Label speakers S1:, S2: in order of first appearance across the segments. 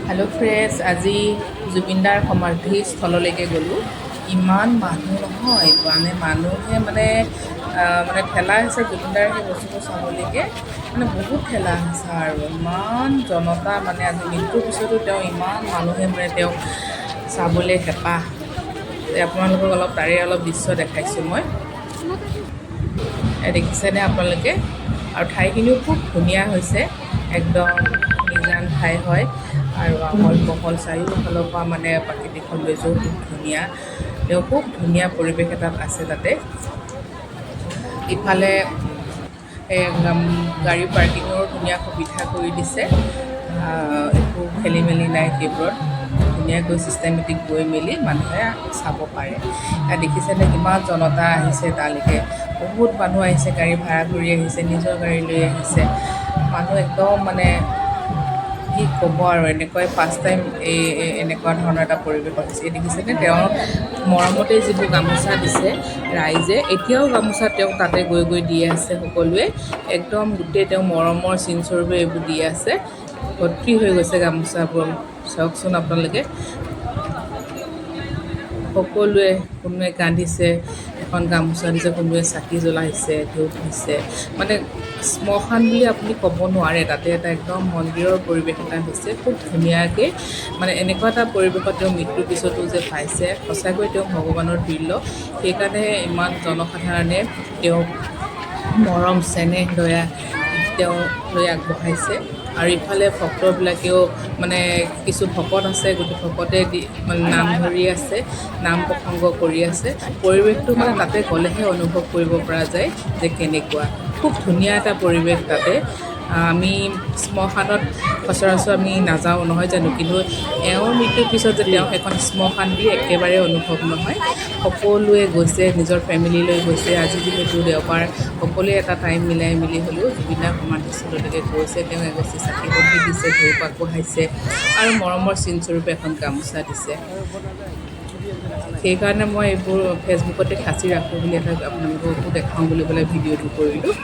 S1: Hello' friends, আজি জুবিনদাৰ সমাধিস্থললৈকে গ'লোঁ। ইমান মানুহ নহয়, মানুহে ঠেলা হৈছে জুবিনদাৰ সেই বস্তুটো চাবলৈকে, বহুত ঠেলা হৈছে আৰু ইমান জনতা আজি মৃত্যুৰ পিছতো ইমান মানুহে তেওঁক চাবলৈ হেঁপাহ। আপোনালোকক তাৰে অলপ দৃশ্য দেখাইছোঁ মই। দেখিছেনে আপোনালোকে? আৰু ঠাইখিনিও খুব ধুনীয়া হৈছে, একদম নিজান ঠাই হয় আৰু আহল বহল চাৰিওফালৰ পৰা প্ৰাকৃতিক সৌন্দৰ্যও খুব ধুনীয়া। খুব ধুনীয়া পৰিৱেশ এটাত আছে তাতে। ইফালে গাড়ী পাৰ্কিঙৰো ধুনীয়া সুবিধা কৰি দিছে, একো খেলি মেলি নাই সেইবোৰত। ধুনীয়াকৈ ছিষ্টেমেটিক গৈ মেলি মানুহে চাব পাৰে। দেখিছেনে কিমান জনতা আহিছে তালৈকে? বহুত মানুহ আহিছে, গাড়ী ভাড়া কৰি আহিছে, নিজৰ গাড়ী লৈ আহিছে। মানুহ একদম কি ক'ব আৰু, এনেকুৱাই ফাৰ্ষ্ট টাইম এনেকুৱা ধৰণৰ এটা পৰিৱেশত হৈছে। দেখিছেনে তেওঁৰ মৰমতে যিবোৰ গামোচা দিছে ৰাইজে, এতিয়াও গামোচা তেওঁক তাতে গৈ গৈ দি আছে সকলোৱে। একদম গোটেই তেওঁ মৰমৰ চিনস্বৰূপে এইবোৰ দি আছে। ভৰ্তি হৈ গৈছে গামোচাবোৰ, চাওকচোন আপোনালোকে। সকলোৱে, কোনোৱে কান্দিছে, এখন গামোচা দিছে, কোনোৱে চাকি জ্বলাইছে, ধূপ দিছে। শ্মশান বুলি আপুনি ক'ব নোৱাৰে, তাতে এটা একদম মন্দিৰৰ পৰিৱেশ এটা হৈছে খুব ধুনীয়াকৈ। এনেকুৱা এটা পৰিৱেশত তেওঁ মৃত্যুৰ পিছতো যে পাইছে, সঁচাকৈ তেওঁ ভগৱানৰ তুল্য। সেইকাৰণে ইমান জনসাধাৰণে তেওঁক মৰম চেনেহ দয়া তেওঁলৈ আগবঢ়াইছে। আৰু ইফালে ভক্তবিলাকেও কিছু ভকত আছে, গোটেই ভকতে নাম ধৰি আছে, নাম প্ৰসংগ কৰি আছে। পৰিৱেশটো তাতে গ'লেহে অনুভৱ কৰিব পৰা যায় যে কেনেকুৱা। খুব ধুনীয়া এটা পৰিৱেশ তাতে। আমি শ্মশানত সচৰাচৰ আমি নাযাওঁ নহয় জানো, কিন্তু এওঁৰ মৃত্যুৰ পিছত যে তেওঁ এখন শ্মশান বুলি একেবাৰে অনুভৱ নহয়। সকলোৱে গৈছে, নিজৰ ফেমিলি লৈ গৈছে। আজি যিহেতু দেওবাৰ, সকলোৱে এটা টাইম মিলাই মেলি হ'লেও জুবিনদাৰ সমাধিস্থললৈকে গৈছে। তেওঁ এগছি চাকি বন্তি দিছে, ধূপ আগবঢ়াইছে আৰু মৰমৰ চিনস্বৰূপে এখন গামোচা দিছে। সেইকাৰণে মই এইবোৰ ফেচবুকতে সাঁচি ৰাখোঁ বুলি আপোনালোককো দেখাওঁ বুলি পেলাই ভিডিঅ'টো কৰিলোঁ।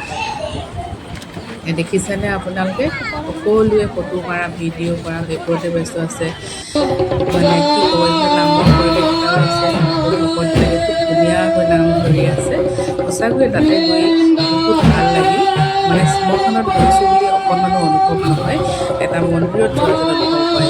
S1: দেখিছেনে আপোনালোকে? সকলোৱে ফটো মাৰা, ভিডিঅ' কৰা, এইবোৰতে ব্যস্ত আছে। কি ক'ব, এইফালে নামৰ পৰিৱেশ এটাও আছে। ভকতবিলাকে খুব ধুনীয়াকৈ নাম ধৰি আছে। সঁচাকৈ তাতে গৈ বহুত ভাল লাগিল। শ্মশানত গৈছোঁ বুলি অকণমানো অনুভৱ নহয়, এটা মন্দিৰত যোৱা যেন অনুভৱ হয়।